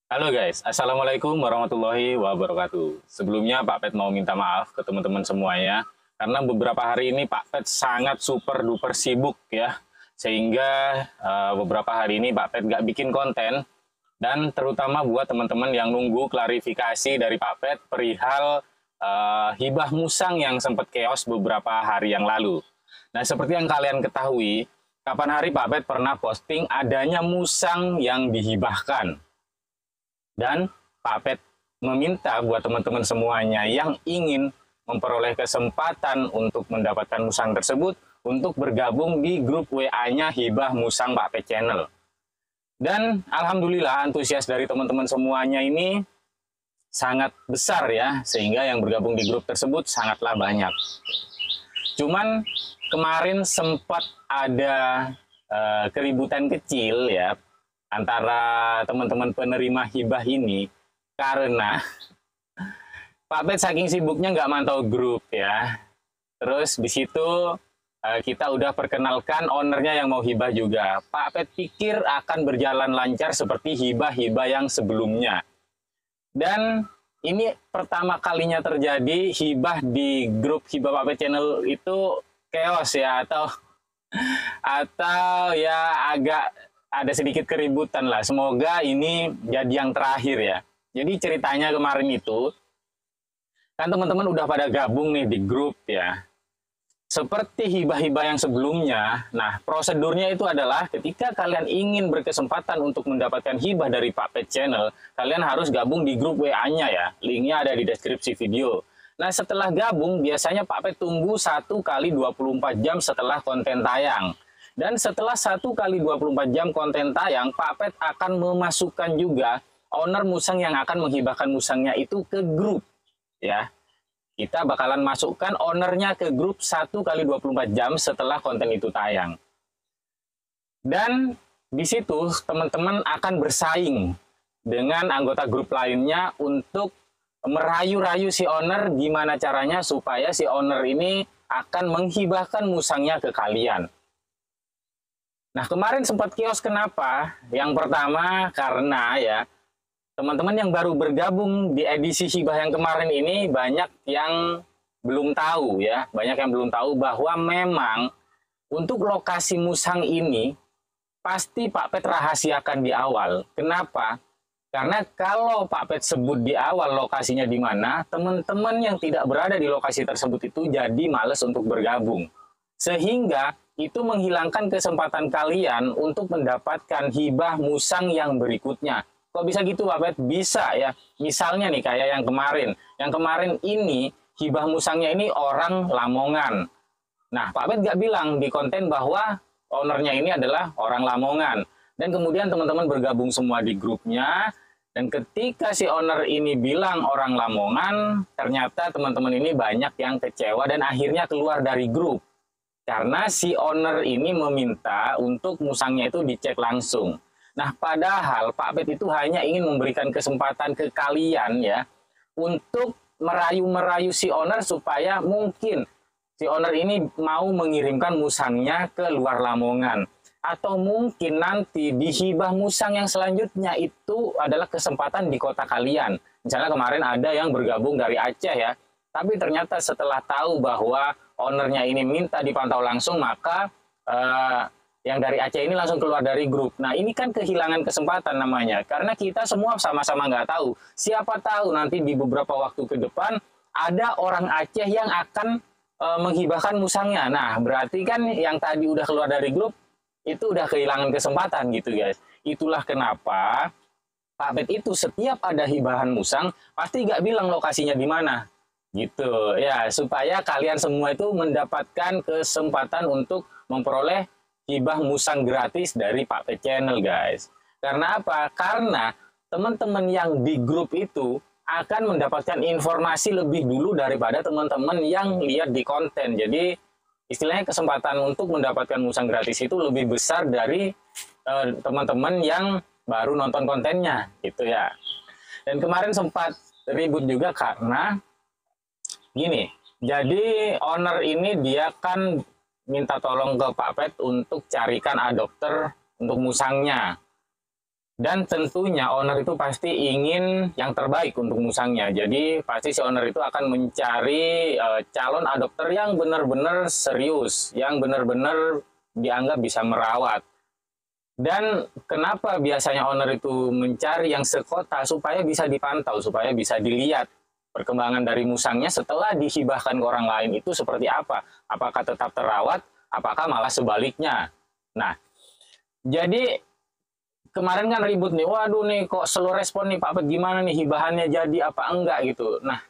Halo guys, Assalamualaikum warahmatullahi wabarakatuh. Sebelumnya Pak Pet mau minta maaf ke teman-teman semuanya, karena beberapa hari ini Pak Pet sangat super duper sibuk ya, sehingga beberapa hari ini Pak Pet nggak bikin konten, dan terutama buat teman-teman yang nunggu klarifikasi dari Pak Pet perihal hibah musang yang sempat chaos beberapa hari yang lalu. Nah, seperti yang kalian ketahui, kapan hari Pak Pet pernah posting adanya musang yang dihibahkan. Dan Pak Pet meminta buat teman-teman semuanya yang ingin memperoleh kesempatan untuk mendapatkan musang tersebut untuk bergabung di grup WA-nya Hibah Musang Pak Pet Channel. Dan alhamdulillah antusias dari teman-teman semuanya ini sangat besar ya, sehingga yang bergabung di grup tersebut sangatlah banyak. Cuman kemarin sempat ada keributan kecil ya antara teman-teman penerima hibah ini, karena Pak Bet saking sibuknya nggak mantau grup ya. Terus di situ kita udah perkenalkan ownernya yang mau hibah juga. Pak Bet pikir akan berjalan lancar seperti hibah-hibah yang sebelumnya. Dan ini pertama kalinya terjadi hibah di grup hibah Pak Bet channel itu chaos ya, atau ya agak ada sedikit keributan lah. Semoga ini jadi yang terakhir ya. Jadi ceritanya kemarin itu, kan teman-teman udah pada gabung nih di grup ya. Seperti hibah-hibah yang sebelumnya, nah prosedurnya itu adalah ketika kalian ingin berkesempatan untuk mendapatkan hibah dari Pak Pet Channel, kalian harus gabung di grup WA-nya ya. Linknya ada di deskripsi video. Nah setelah gabung, biasanya Pak Pet tunggu 1 kali 24 jam setelah konten tayang. Dan setelah 1 kali 24 jam konten tayang, Pak Pet akan memasukkan juga owner musang yang akan menghibahkan musangnya itu ke grup. Ya, kita bakalan masukkan ownernya ke grup 1 kali 24 jam setelah konten itu tayang. Dan di situ teman-teman akan bersaing dengan anggota grup lainnya untuk merayu-rayu si owner gimana caranya supaya si owner ini akan menghibahkan musangnya ke kalian. Nah, kemarin sempat kios kenapa? Yang pertama karena ya teman-teman yang baru bergabung di edisi hibah yang kemarin ini banyak yang belum tahu ya, banyak yang belum tahu bahwa memang untuk lokasi musang ini pasti Pak Pet rahasiakan di awal. Kenapa? Karena kalau Pak Pet sebut di awal lokasinya di mana, teman-teman yang tidak berada di lokasi tersebut itu jadi males untuk bergabung. Sehingga itu menghilangkan kesempatan kalian untuk mendapatkan hibah musang yang berikutnya. Kok bisa gitu Pak Pet? Bisa ya. Misalnya nih kayak yang kemarin. Yang kemarin ini hibah musangnya ini orang Lamongan. Nah Pak Pet nggak bilang di konten bahwa ownernya ini adalah orang Lamongan. Dan kemudian teman-teman bergabung semua di grupnya. Dan ketika si owner ini bilang orang Lamongan, ternyata teman-teman ini banyak yang kecewa dan akhirnya keluar dari grup. Karena si owner ini meminta untuk musangnya itu dicek langsung. Nah, padahal Pak Pet itu hanya ingin memberikan kesempatan ke kalian ya untuk merayu-merayu si owner supaya mungkin si owner ini mau mengirimkan musangnya ke luar Lamongan. Atau mungkin nanti di hibah musang yang selanjutnya itu adalah kesempatan di kota kalian. Misalnya kemarin ada yang bergabung dari Aceh ya, tapi ternyata setelah tahu bahwa ownernya ini minta dipantau langsung, maka yang dari Aceh ini langsung keluar dari grup. Nah ini kan kehilangan kesempatan namanya, karena kita semua sama-sama nggak tahu. Siapa tahu nanti di beberapa waktu ke depan ada orang Aceh yang akan menghibahkan musangnya. Nah berarti kan yang tadi udah keluar dari grup itu udah kehilangan kesempatan gitu guys. Itulah kenapa Pak Bet itu setiap ada hibahan musang pasti nggak bilang lokasinya di mana gitu ya, supaya kalian semua itu mendapatkan kesempatan untuk memperoleh hibah musang gratis dari Pak Bet Channel guys. Karena apa? Karena teman-teman yang di grup itu akan mendapatkan informasi lebih dulu daripada teman-teman yang lihat di konten. Jadi istilahnya kesempatan untuk mendapatkan musang gratis itu lebih besar dari teman-teman yang baru nonton kontennya gitu ya. Dan kemarin sempat ribut juga karena gini, jadi owner ini dia kan minta tolong ke Pak Pet untuk carikan adopter untuk musangnya. Dan tentunya owner itu pasti ingin yang terbaik untuk musangnya. Jadi pasti si owner itu akan mencari calon adopter yang benar-benar serius, yang benar-benar dianggap bisa merawat. Dan kenapa biasanya owner itu mencari yang sekota supaya bisa dipantau, supaya bisa dilihat perkembangan dari musangnya setelah dihibahkan ke orang lain itu seperti apa? Apakah tetap terawat, apakah malah sebaliknya? Nah, jadi kemarin kan ribut nih, waduh nih kok slow respon nih Pak Pet, gimana nih hibahannya jadi apa enggak gitu. Nah,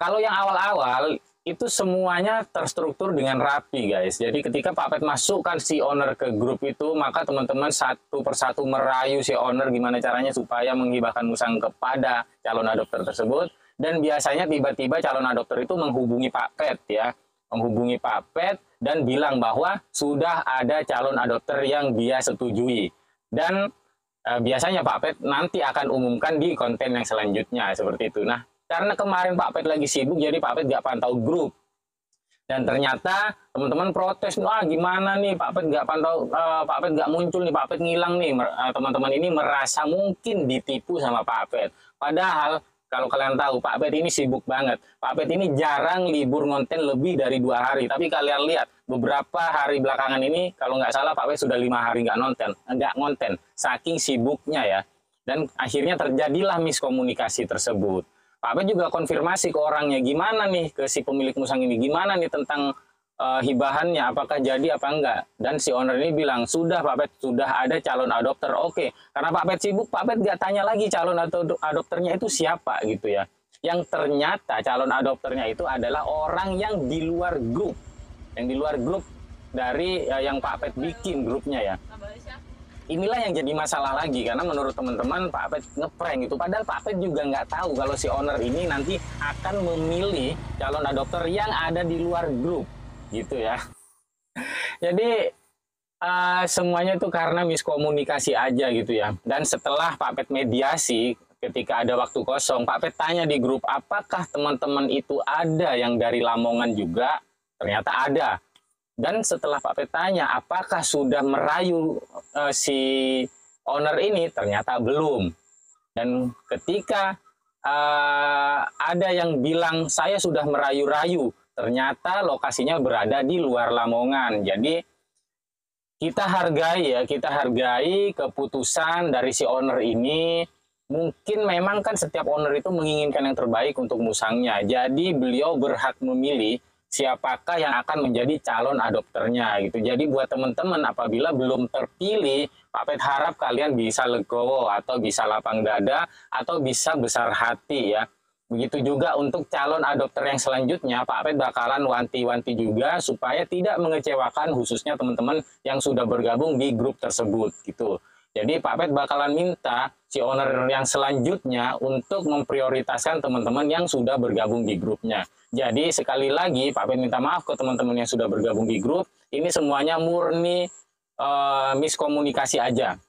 kalau yang awal-awal itu semuanya terstruktur dengan rapi guys. Jadi ketika Pak Pet masukkan si owner ke grup itu, maka teman-teman satu persatu merayu si owner gimana caranya supaya menghibahkan musang kepada calon adopter tersebut. Dan biasanya tiba-tiba calon adopter itu menghubungi Pak Pet ya, menghubungi Pak Pet dan bilang bahwa sudah ada calon adopter yang dia setujui. Dan biasanya Pak Pet nanti akan umumkan di konten yang selanjutnya seperti itu. Nah, karena kemarin Pak Pet lagi sibuk, jadi Pak Pet nggak pantau grup. Dan ternyata teman-teman protes, wah gimana nih Pak Pet nggak pantau, Pak Pet nggak muncul nih, Pak Pet ngilang nih. Teman-teman ini merasa mungkin ditipu sama Pak Pet. Padahal kalau kalian tahu, Pak Pet ini sibuk banget. Pak Pet ini jarang libur ngonten lebih dari 2 hari. Tapi kalian lihat, beberapa hari belakangan ini, kalau nggak salah Pak Pet sudah 5 hari nggak ngonten. Saking sibuknya ya. Dan akhirnya terjadilah miskomunikasi tersebut. Pak Pet juga konfirmasi ke orangnya, gimana nih ke si pemilik musang ini, gimana nih tentang hibahannya, apakah jadi apa enggak. Dan si owner ini bilang, sudah Pak Pet, sudah ada calon adopter. Oke, karena Pak Pet sibuk, Pak Pet nggak tanya lagi calon adopternya itu siapa gitu ya. Yang ternyata calon adopternya itu adalah orang yang di luar grup. Yang di luar grup dari yang Pak Pet bikin grupnya ya. Inilah yang jadi masalah lagi, karena menurut teman-teman Pak Pet ngeprank itu. Padahal Pak Pet juga nggak tahu kalau si owner ini nanti akan memilih calon adopter yang ada di luar grup gitu ya. Jadi semuanya itu karena miskomunikasi aja gitu ya. Dan setelah Pak Pet mediasi, ketika ada waktu kosong, Pak Pet tanya di grup, apakah teman-teman itu ada yang dari Lamongan juga? Ternyata ada. Dan setelah Pak Pet tanya, apakah sudah merayu si owner ini? Ternyata belum. Dan ketika ada yang bilang, saya sudah merayu-rayu, ternyata lokasinya berada di luar Lamongan. Jadi kita hargai keputusan dari si owner ini. Mungkin memang kan setiap owner itu menginginkan yang terbaik untuk musangnya. Jadi beliau berhak memilih siapakah yang akan menjadi calon adopternya gitu. Jadi buat teman-teman apabila belum terpilih, Pak Pet harap kalian bisa legowo atau bisa lapang dada atau bisa besar hati ya. Begitu juga untuk calon adopter yang selanjutnya, Pak Pet bakalan wanti-wanti juga supaya tidak mengecewakan khususnya teman-teman yang sudah bergabung di grup tersebut gitu. Jadi Pak Pet bakalan minta si owner yang selanjutnya untuk memprioritaskan teman-teman yang sudah bergabung di grupnya. Jadi sekali lagi Pak Pet minta maaf ke teman-teman yang sudah bergabung di grup. Ini semuanya murni miskomunikasi aja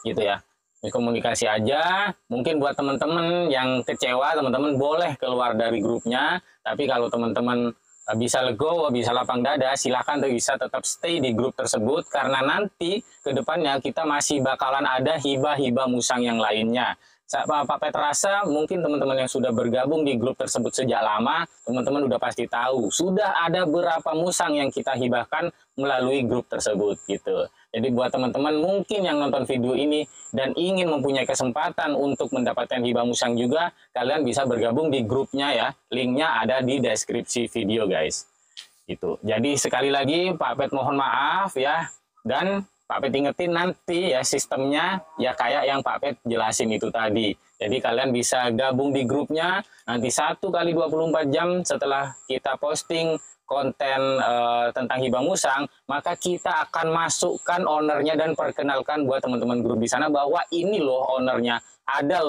gitu ya. Komunikasi aja. Mungkin buat teman-teman yang kecewa, teman-teman boleh keluar dari grupnya. Tapi kalau teman-teman bisa legowo, bisa lapang dada, silahkan bisa tetap stay di grup tersebut. Karena nanti ke depannya kita masih bakalan ada hibah-hibah musang yang lainnya. Pak Pet rasa mungkin teman-teman yang sudah bergabung di grup tersebut sejak lama, teman-teman udah pasti tahu. Sudah ada berapa musang yang kita hibahkan melalui grup tersebut gitu. Jadi buat teman-teman mungkin yang nonton video ini dan ingin mempunyai kesempatan untuk mendapatkan hibah musang juga, kalian bisa bergabung di grupnya ya. Linknya ada di deskripsi video guys. Gitu. Jadi sekali lagi Pak Pet mohon maaf ya. Dan Pak Pet ingetin nanti ya sistemnya ya kayak yang Pak Pet jelasin itu tadi. Jadi kalian bisa gabung di grupnya nanti 1 kali 24 jam setelah kita posting konten tentang hibah musang, maka kita akan masukkan ownernya dan perkenalkan buat teman-teman grup di sana bahwa ini loh ownernya, ada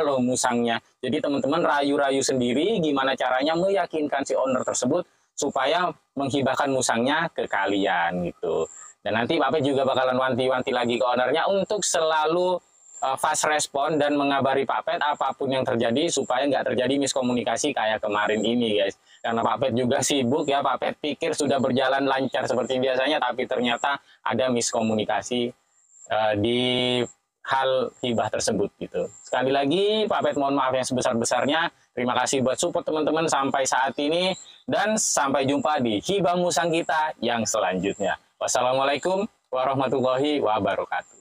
loh musangnya. Jadi teman-teman rayu-rayu sendiri gimana caranya meyakinkan si owner tersebut supaya menghibahkan musangnya ke kalian gitu. Dan nanti Pak Pet juga bakalan wanti-wanti lagi ke ownernya untuk selalu fast respon dan mengabari Pak Pet apapun yang terjadi supaya nggak terjadi miskomunikasi kayak kemarin ini guys. Karena Pak Pet juga sibuk ya, Pak Pet pikir sudah berjalan lancar seperti biasanya tapi ternyata ada miskomunikasi di hal hibah tersebut gitu. Sekali lagi Pak Pet mohon maaf yang sebesar-besarnya. Terima kasih buat support teman-teman sampai saat ini dan sampai jumpa di Hibah Musang kita yang selanjutnya. Wassalamualaikum warahmatullahi wabarakatuh.